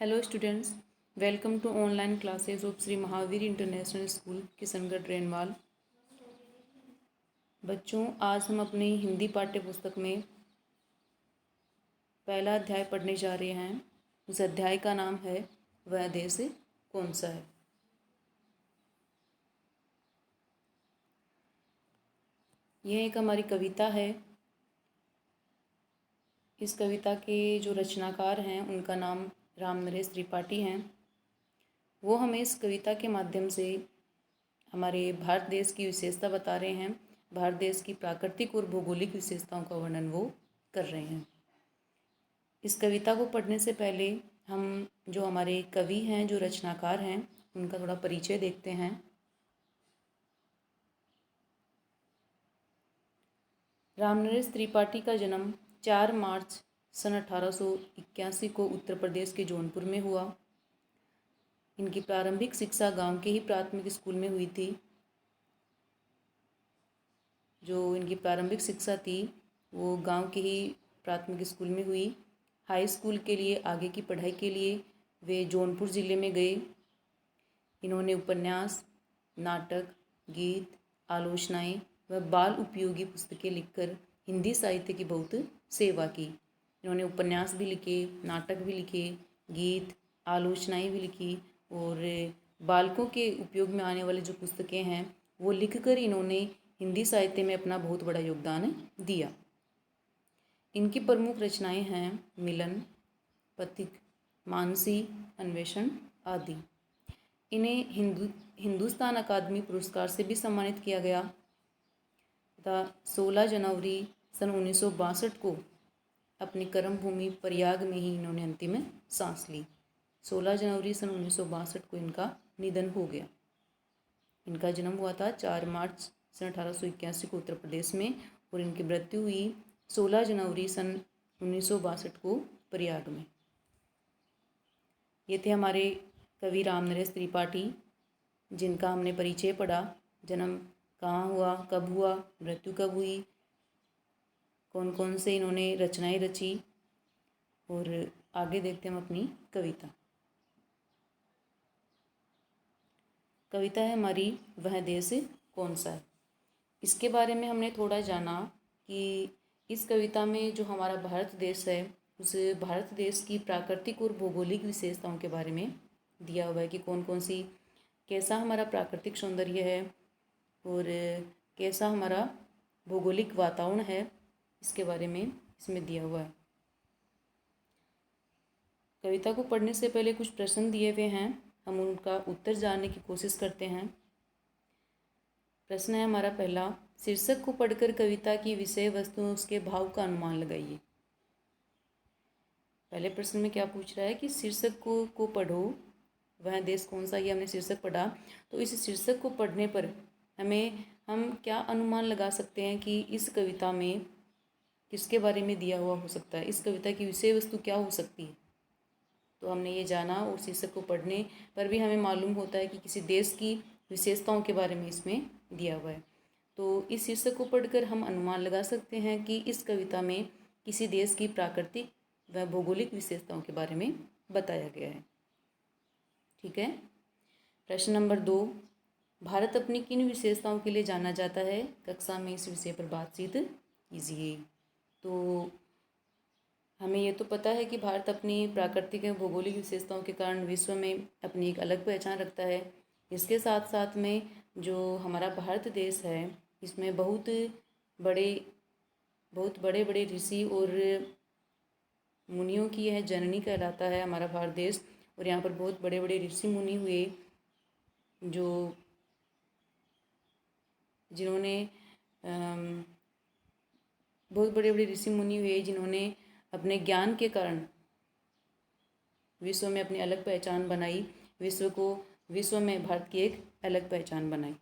Hello students, welcome to online classes of Sri Mahavir International School, Kishangarh renewal. बच्चों, आज हम अपनी हिंदी पाठ्य पुस्तक में पहला अध्याय पढ़ने जा रहे हैं। उस अध्याय का नाम है वह देश कौन सा है। यह एक हमारी कविता है। इस कविता के जो रचनाकार हैं उनका नाम रामनरेश त्रिपाठी हैं। वो हमें इस कविता के माध्यम से हमारे भारत देश की विशेषता बता रहे हैं। भारत देश की प्राकृतिक और भौगोलिक विशेषताओं का वर्णन वो कर रहे हैं। इस कविता को पढ़ने से पहले हम जो हमारे कवि हैं, जो रचनाकार हैं, उनका थोड़ा परिचय देखते हैं। रामनरेश त्रिपाठी का जन्म 4 मार्च सन 1881 को उत्तर प्रदेश के जौनपुर में हुआ। इनकी प्रारंभिक शिक्षा गांव के ही प्राथमिक स्कूल में हुई थी। जो इनकी प्रारंभिक शिक्षा थी वो गांव के ही प्राथमिक स्कूल में हुई। हाई स्कूल के लिए, आगे की पढ़ाई के लिए वे जौनपुर ज़िले में गए। इन्होंने उपन्यास, नाटक, गीत, आलोचनाएं व बाल उपयोगी पुस्तकें लिखकर हिंदी साहित्य की बहुत सेवा की। इन्होंने उपन्यास भी लिखे, नाटक भी लिखे, गीत, आलोचनाएं भी लिखी और बालकों के उपयोग में आने वाली जो पुस्तकें हैं वो लिखकर इन्होंने हिंदी साहित्य में अपना बहुत बड़ा योगदान दिया। इनकी प्रमुख रचनाएं हैं मिलन, पथिक, मानसी, अन्वेषण आदि। इन्हें हिंदुस्तान अकादमी पुरस्कार से भी सम्मानित किया गया तथा 16 जनवरी सन 1962 को अपनी कर्मभूमि प्रयाग में ही इन्होंने अंतिम सांस ली। 16 जनवरी सन 1962 को इनका निधन हो गया। इनका जन्म हुआ था 4 मार्च सन 1881 को उत्तर प्रदेश में और इनकी मृत्यु हुई 16 जनवरी सन 1962 को प्रयाग में। ये थे हमारे कवि रामनरेश त्रिपाठी, जिनका हमने परिचय पढ़ा। जन्म कहाँ हुआ, कब हुआ, मृत्यु कब हुई, कौन कौन से इन्होंने रचनाएं रची, और आगे देखते हैं हम अपनी कविता। कविता है हमारी वह देश कौन सा है। इसके बारे में हमने थोड़ा जाना कि इस कविता में जो हमारा भारत देश है उस भारत देश की प्राकृतिक और भौगोलिक विशेषताओं के बारे में दिया हुआ है कि कौन कौन सी, कैसा हमारा प्राकृतिक सौंदर्य है और कैसा हमारा भौगोलिक वातावरण है, इसके बारे में इसमें दिया हुआ है। कविता को पढ़ने से पहले कुछ प्रश्न दिए हुए हैं, हम उनका उत्तर जानने की कोशिश करते हैं। प्रश्न है हमारा पहला, शीर्षक को पढ़कर कविता की विषय वस्तु और उसके भाव का अनुमान लगाइए। पहले प्रश्न में क्या पूछ रहा है कि शीर्षक को पढ़ो, वह देश कौन सा, ये हमने शीर्षक पढ़ा। तो इस शीर्षक को पढ़ने पर हम क्या अनुमान लगा सकते हैं कि इस कविता में किसके बारे में दिया हुआ हो सकता है, इस कविता की विषय वस्तु क्या हो सकती है। तो हमने ये जाना और शीर्षक को पढ़ने पर भी हमें मालूम होता है कि किसी देश की विशेषताओं के बारे में इसमें दिया हुआ है। तो इस शीर्षक को पढ़कर हम अनुमान लगा सकते हैं कि इस कविता में किसी देश की प्राकृतिक व भौगोलिक विशेषताओं के बारे में बताया गया है। ठीक है। प्रश्न नंबर 2, भारत अपनी किन विशेषताओं के लिए जाना जाता है, कक्षा में इस विषय पर बातचीत कीजिए। तो हमें ये तो पता है कि भारत अपनी प्राकृतिक एवं भौगोलिक विशेषताओं के कारण विश्व में अपनी एक अलग पहचान रखता है। इसके साथ साथ में जो हमारा भारत देश है इसमें बहुत बड़े बड़े ऋषि और मुनियों की यह जननी कहलाता है हमारा भारत देश। और यहाँ पर बहुत बड़े बड़े ऋषि मुनि हुए जिन्होंने अपने ज्ञान के कारण विश्व में अपनी अलग पहचान बनाई, विश्व में भारत की एक अलग पहचान बनाई।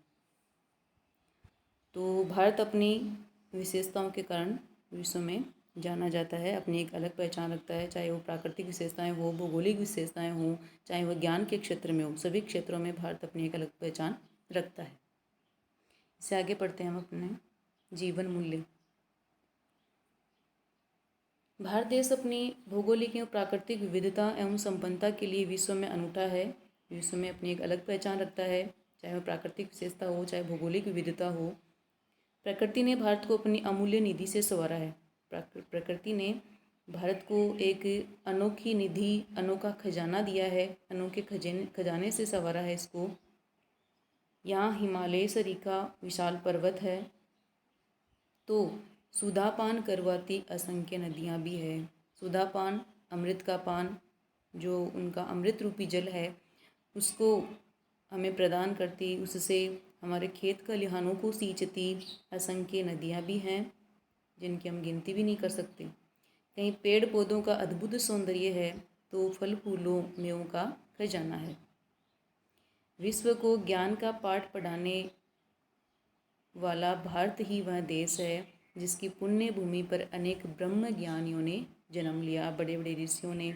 तो भारत अपनी विशेषताओं के कारण विश्व में जाना जाता है, अपनी एक अलग पहचान रखता है, चाहे वो प्राकृतिक विशेषताएं हो, भौगोलिक विशेषताएं हों, चाहे वो ज्ञान के क्षेत्र में हो, सभी क्षेत्रों में भारत अपनी एक अलग पहचान रखता है। इससे आगे पढ़ते हैं हम अपने जीवन मूल्य। भारत देश अपनी भौगोलिक एवं प्राकृतिक विविधता एवं संपन्नता के लिए विश्व में अनूठा है। विश्व में अपनी एक अलग पहचान रखता है, चाहे वह प्राकृतिक विशेषता हो चाहे भौगोलिक विविधता हो। प्रकृति ने भारत को अपनी अमूल्य निधि से संवारा है। प्रकृति ने भारत को एक अनोखी निधि, अनोखा खजाना दिया है, अनोखे खजाने से संवारा है इसको। यहाँ हिमालय सरीखा विशाल पर्वत है, तो सुधापान करवाती असंख्य नदियाँ भी है। सुधापान, अमृत का पान, जो उनका अमृत रूपी जल है उसको हमें प्रदान करती, उससे हमारे खेत खलिहानों को सींचती असंख्य नदियाँ भी हैं जिनकी हम गिनती भी नहीं कर सकते। कहीं पेड़ पौधों का अद्भुत सौंदर्य है तो फल फूलों मेवों का खजाना है। विश्व को ज्ञान का पाठ पढ़ाने वाला भारत ही वह देश है जिसकी पुण्य भूमि पर अनेक ब्रह्म ज्ञानियों ने जन्म लिया, बड़े बड़े ऋषियों ने,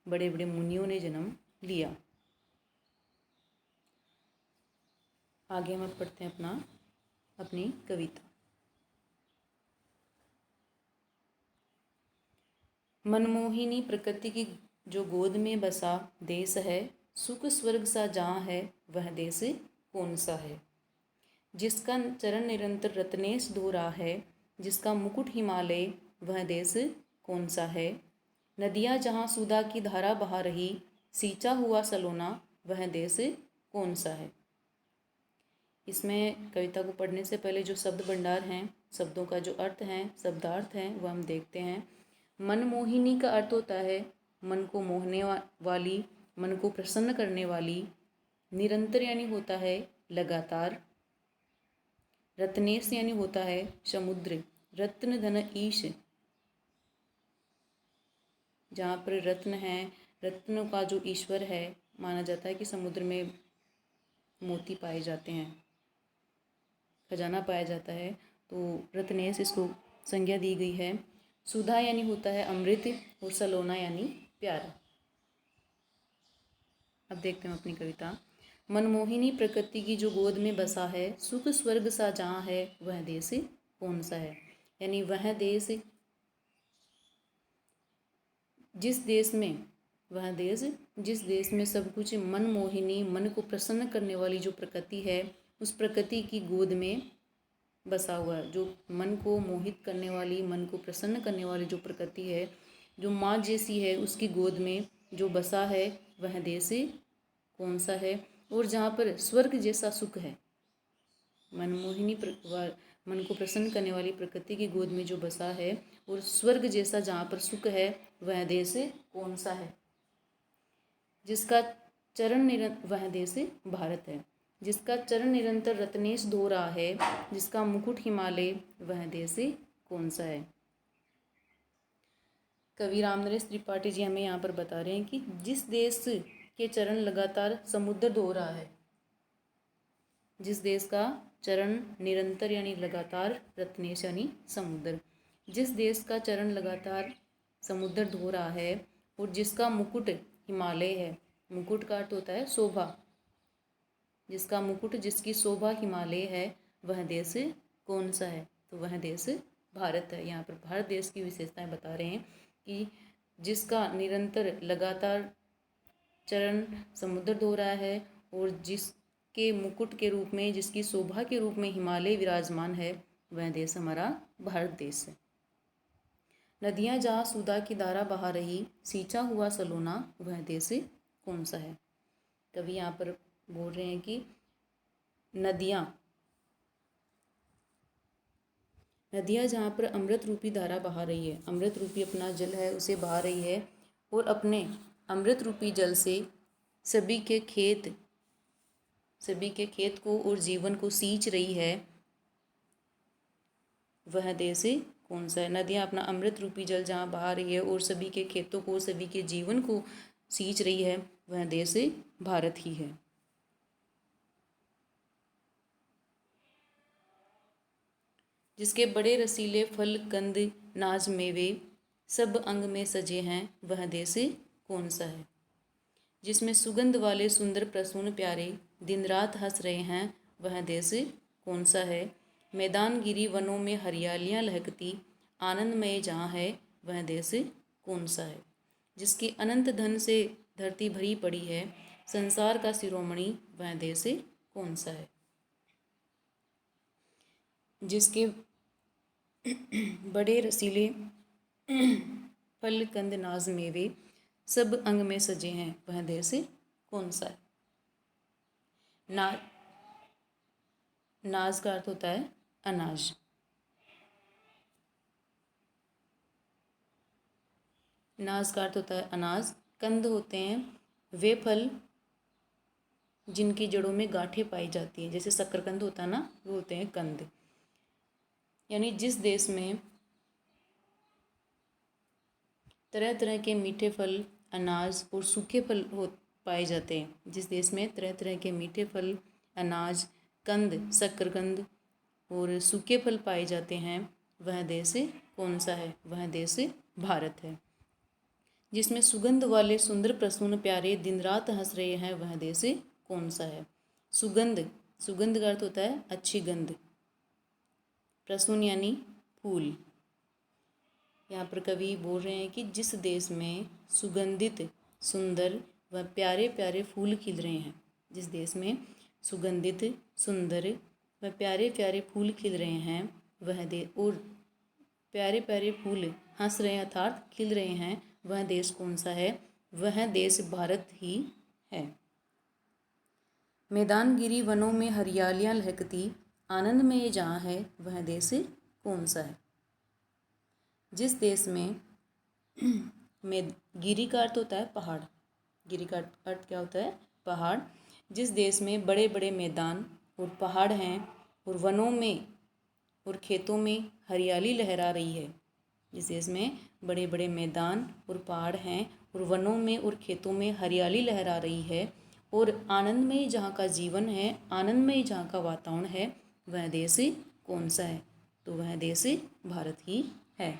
बड़े बड़े मुनियों ने जन्म लिया। आगे हम अब पढ़ते हैं अपनी कविता। मनमोहिनी प्रकृति की जो गोद में बसा देश है, सुख स्वर्ग सा जहाँ है वह देश कौन सा है। जिसका चरण निरंतर रत्नेश धो रहा है, जिसका मुकुट हिमालय वह देश कौन सा है। नदियाँ जहाँ सुधा की धारा बहा रही, सींचा हुआ सलोना वह देश कौन सा है। इसमें कविता को पढ़ने से पहले जो शब्द भंडार हैं, शब्दों का जो अर्थ हैं, शब्दार्थ हैं, वह हम देखते हैं। मनमोहिनी का अर्थ होता है मन को मोहने वाली, मन को प्रसन्न करने वाली। निरंतर यानी होता है लगातार। रत्नेश यानी होता है समुद्र। रत्न धन ईश, जहाँ पर रत्न है, रत्नों का जो ईश्वर है, माना जाता है कि समुद्र में मोती पाए जाते हैं, खजाना पाया जाता है, तो रत्नेश इसको संज्ञा दी गई है। सुधा यानी होता है अमृत और सलोना यानी प्यारा। अब देखते हैं अपनी कविता। मनमोहिनी प्रकृति की जो गोद में बसा है, सुख स्वर्ग सा जहाँ है वह देश कौन सा है। यानी वह देश, जिस देश में सब कुछ मनमोहिनी, मन को प्रसन्न करने वाली जो प्रकृति है, उस प्रकृति की गोद में बसा हुआ है। जो मन को मोहित करने वाली, मन को प्रसन्न करने वाली जो प्रकृति है, जो माँ जैसी है, उसकी गोद में जो बसा है वह देश कौन सा है। और जहाँ पर स्वर्ग जैसा सुख है, मनमोहिनी मन को प्रसन्न करने वाली प्रकृति की गोद में जो बसा है और स्वर्ग जैसा जहाँ पर सुख है वह देश कौन सा है। जिसका चरण वह देश भारत है। जिसका चरण निरंतर रत्नेश धो रहा है, जिसका मुकुट हिमालय वह देश कौन सा है। कवि रामनरेश त्रिपाठी जी हमें यहाँ पर बता रहे हैं कि जिस देश के चरण लगातार समुद्र धो रहा है, जिस देश का चरण निरंतर यानी लगातार, रत्नेश यानी समुद्र, जिस देश का चरण लगातार समुद्र धो रहा है और जिसका मुकुट हिमालय है, मुकुट का अर्थ होता है शोभा, जिसका मुकुट, जिसकी शोभा हिमालय है, वह देश कौन सा है। तो वह देश भारत है। यहाँ पर भारत देश की विशेषताएं बता रहे हैं कि जिसका निरंतर लगातार चरण समुद्र धो रहा है और जिसके मुकुट के रूप में, जिसकी शोभा के रूप में हिमालय विराजमान है, वह देश हमारा भारत देश है। नदियाँ जहाँ सुधा की धारा बहा रही, सींचा हुआ सलोना वह देश कौन सा है। कवि यहाँ पर बोल रहे हैं कि नदियाँ जहाँ पर अमृत रूपी धारा बहा रही है, अमृत रूपी अपना जल है उसे बहा रही है और अपने अमृत रूपी जल से सभी के खेत को और जीवन को सींच रही है, वह देश कौन सा है। नदियाँ अपना अमृत रूपी जल जहाँ बहा रही है और सभी के खेतों को, सभी के जीवन को सींच रही है, वह देश भारत ही है। जिसके बड़े रसीले फल कंद नाज मेवे सब अंग में सजे हैं, वह देश कौन सा है। जिसमें सुगंध वाले सुंदर प्रसून प्यारे दिन रात हंस रहे हैं, वह देश कौन सा है। मैदान गिरी वनों में हरियालियाँ लहकती आनंदमय जहाँ है, वह देश कौन सा है? जिसके अनंत धन से धरती भरी पड़ी है, संसार का शिरोमणि, वह देश कौन सा है? जिसके बड़े रसीले फल कंद नाज मेवे सब अंग में सजे हैं, वह देश कौन सा है? ना नाज का अर्थ होता है अनाज। नाज का अर्थ होता है अनाज। कंद होते हैं वे फल जिनकी जड़ों में गांठें पाई जाती हैं, जैसे शकरकंद होता है ना, वो होते हैं कंद। यानी जिस देश में तरह तरह के मीठे फल, अनाज और सूखे फल पाए जाते हैं, जिस देश में तरह तरह के मीठे फल, अनाज, कंद, शकरकंद और सूखे फल पाए जाते हैं, वह देश कौन सा है? वह देश भारत है। जिसमें सुगंध वाले सुंदर प्रसून प्यारे दिन रात हंस रहे हैं, वह देश कौन सा है? सुगंध, सुगंध का अर्थ होता है अच्छी गंध। प्रसून यानी फूल। यहाँ पर कवि बोल रहे हैं कि जिस देश में सुगंधित, सुंदर व प्यारे प्यारे फूल खिल रहे हैं, जिस देश में सुगंधित, सुंदर व प्यारे प्यारे फूल खिल रहे हैं, वह देश, और प्यारे प्यारे फूल हंस रहे हैं अर्थात खिल रहे हैं, वह देश कौन सा है? वह देश भारत ही है। मैदान गिरी वनों में हरियालियाँ लहकती, आनंद में ये जहाँ है, वह देश कौन सा है? जिस देश में गिरी का अर्थ होता है पहाड़, गिरी का अर्थ क्या होता है? पहाड़। जिस देश में बड़े बड़े मैदान और पहाड़ हैं और वनों में और खेतों में हरियाली लहरा रही है, जिस देश में बड़े बड़े मैदान और पहाड़ हैं और वनों में और खेतों में हरियाली लहरा रही है और आनंदमय जहाँ का जीवन है, आनंदमय जहाँ का वातावरण है, वह देश कौन सा है? तो वह देश भारत ही है।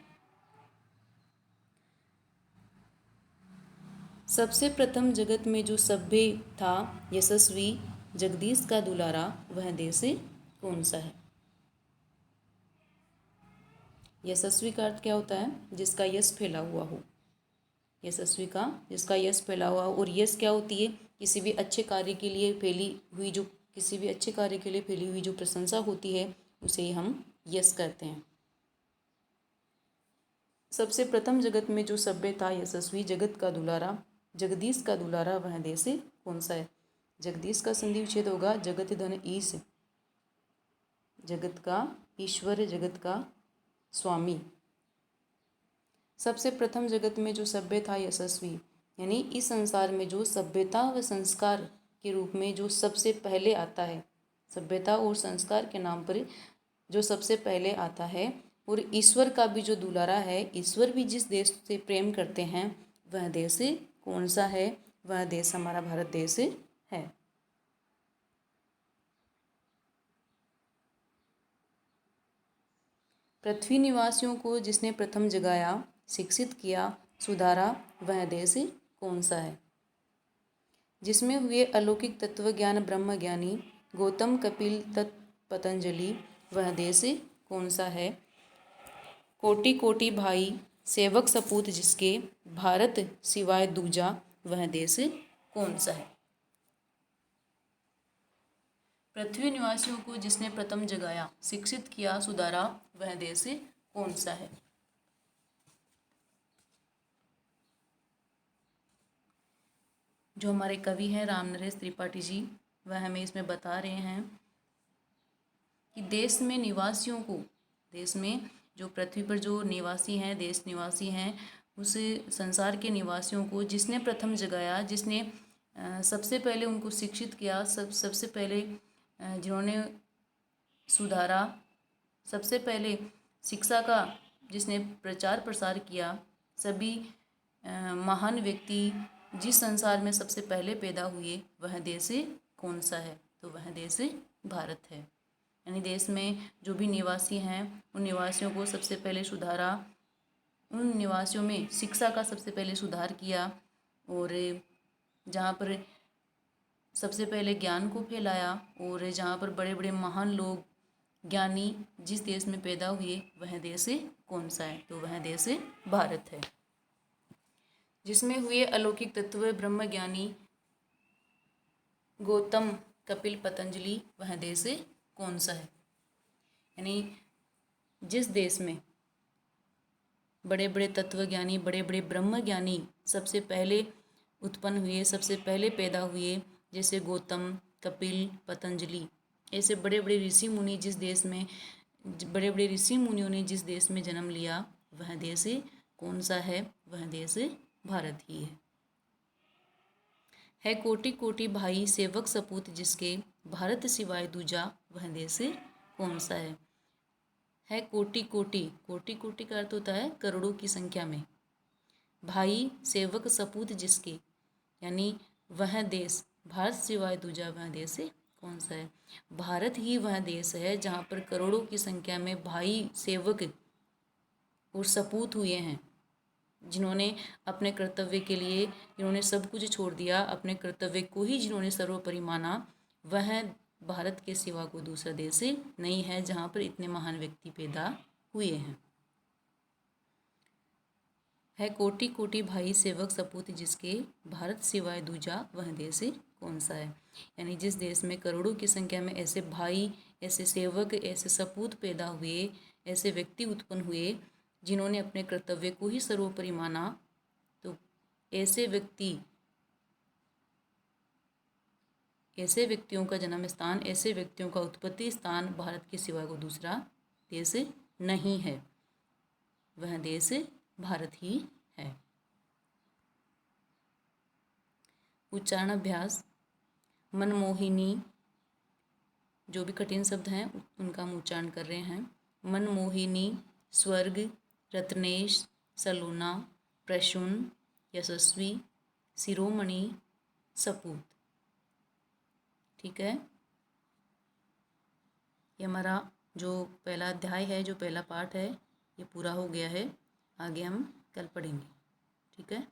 सबसे प्रथम जगत में जो सभ्य था, यशस्वी, जगदीश का दुलारा, वह देश कौन सा है? यशस्वी का अर्थ क्या होता है? जिसका यश फैला हुआ हो। यशस्वी का जिसका यश फैला हुआ हो। और यश क्या होती है? किसी भी अच्छे कार्य के लिए फैली हुई जो किसी भी अच्छे कार्य के लिए फैली हुई जो प्रशंसा होती है, उसे हम यश कहते हैं। सबसे प्रथम जगत में जो सभ्य था, यशस्वी, जगत का दुलारा, जगदीश का दुलारा, वह देश कौन सा है? जगदीश का संधि विच्छेद होगा जगत धन ईश, जगत का ईश्वर, जगत का स्वामी। सबसे प्रथम जगत में जो सभ्य था, यशस्वी, यानी इस संसार में जो सभ्यता व संस्कार के रूप में जो सबसे पहले आता है, सभ्यता और संस्कार के नाम पर जो सबसे पहले आता है, और ईश्वर का भी जो दुलारा है, ईश्वर भी जिस देश से प्रेम करते हैं, वह देश कौन सा है? वह देश हमारा भारत देश है। पृथ्वी निवासियों को जिसने प्रथम जगाया, शिक्षित किया, सुधारा, वह देश कौन सा है? जिसमें हुए अलौकिक तत्व ज्ञान ब्रह्म ज्ञानी, गौतम, कपिल, पतंजलि, वह देश कौन सा है? कोटि कोटि भाई सेवक सपूत जिसके, भारत सिवाय दूजा, वह देश कौन सा है? पृथ्वी निवासियों को जिसने प्रथम जगाया, शिक्षित किया, सुधारा, वह देश कौन सा है? जो हमारे कवि हैं राम नरेश त्रिपाठी जी, वह हमें इसमें बता रहे हैं कि देश में निवासियों को, देश में जो पृथ्वी पर जो निवासी हैं, देश निवासी हैं, उस संसार के निवासियों को जिसने प्रथम जगाया, जिसने सबसे पहले उनको शिक्षित किया, सबसे पहले जिन्होंने सुधारा, सबसे पहले शिक्षा का जिसने प्रचार प्रसार किया, सभी महान व्यक्ति जिस संसार में सबसे पहले पैदा हुए, वह देश कौन सा है? तो वह देश भारत है। यानी देश में जो भी निवासी हैं, उन निवासियों को सबसे पहले सुधारा, उन निवासियों में शिक्षा का सबसे पहले सुधार किया, और जहाँ पर सबसे पहले ज्ञान को फैलाया, और जहाँ पर बड़े बड़े महान लोग ज्ञानी जिस देश में पैदा हुए वह देश कौन सा है? तो वह देश भारत है। जिसमें हुए अलौकिक तत्व ब्रह्म ज्ञानी गौतम कपिल पतंजलि वह देश कौन सा है? यानी जिस देश में बड़े बड़े तत्वज्ञानी, बड़े बड़े ब्रह्म ज्ञानी सबसे पहले उत्पन्न हुए, सबसे पहले पैदा हुए, जैसे गौतम, कपिल, पतंजलि, ऐसे बड़े बड़े ऋषि मुनि जिस देश में, बड़े बड़े ऋषि मुनियों ने जिस देश में जन्म लिया वह देश कौन सा है? वह देश भारत ही है कोटि कोटि भाई सेवक सपूत जिसके, भारत सिवाय दूजा वह देश कौन सा है कोटि कोटि, कोटि कोटि का अर्थ होता है करोड़ों की संख्या में, भाई सेवक सपूत जिसके, यानी वह देश, भारत सिवाय दूजा वह देश कौन सा है? भारत ही वह देश है जहाँ पर करोड़ों की संख्या में भाई सेवक और सपूत हुए हैं, जिन्होंने अपने कर्तव्य के लिए, जिन्होंने सब कुछ छोड़ दिया, अपने कर्तव्य को ही जिन्होंने सर्वोपरि माना, वह भारत के सिवा कोई दूसरा देश नहीं है जहाँ पर इतने महान व्यक्ति पैदा हुए हैं। है कोटि कोटि भाई सेवक सपूत जिसके, भारत सिवाय दूजा वह देश कौन सा है? यानी जिस देश में करोड़ों की संख्या में ऐसे भाई, ऐसे सेवक, ऐसे सपूत पैदा हुए, ऐसे व्यक्ति उत्पन्न हुए जिन्होंने अपने कर्तव्य को ही सर्वोपरि माना, तो ऐसे व्यक्तियों का जन्म स्थान, ऐसे व्यक्तियों का उत्पत्ति स्थान भारत के सिवा को दूसरा देश नहीं है, वह देश भारत ही है। उच्चारण अभ्यास। मनमोहिनी, जो भी कठिन शब्द हैं उनका हम उच्चारण कर रहे हैं। मनमोहिनी, स्वर्ग, रत्नेश, सलोना, प्रसून, यशस्वी, शिरोमणि, सपूत। ठीक है, ये हमारा जो पहला अध्याय है, जो पहला पाठ है, ये पूरा हो गया है। आगे हम कल पढ़ेंगे। ठीक है।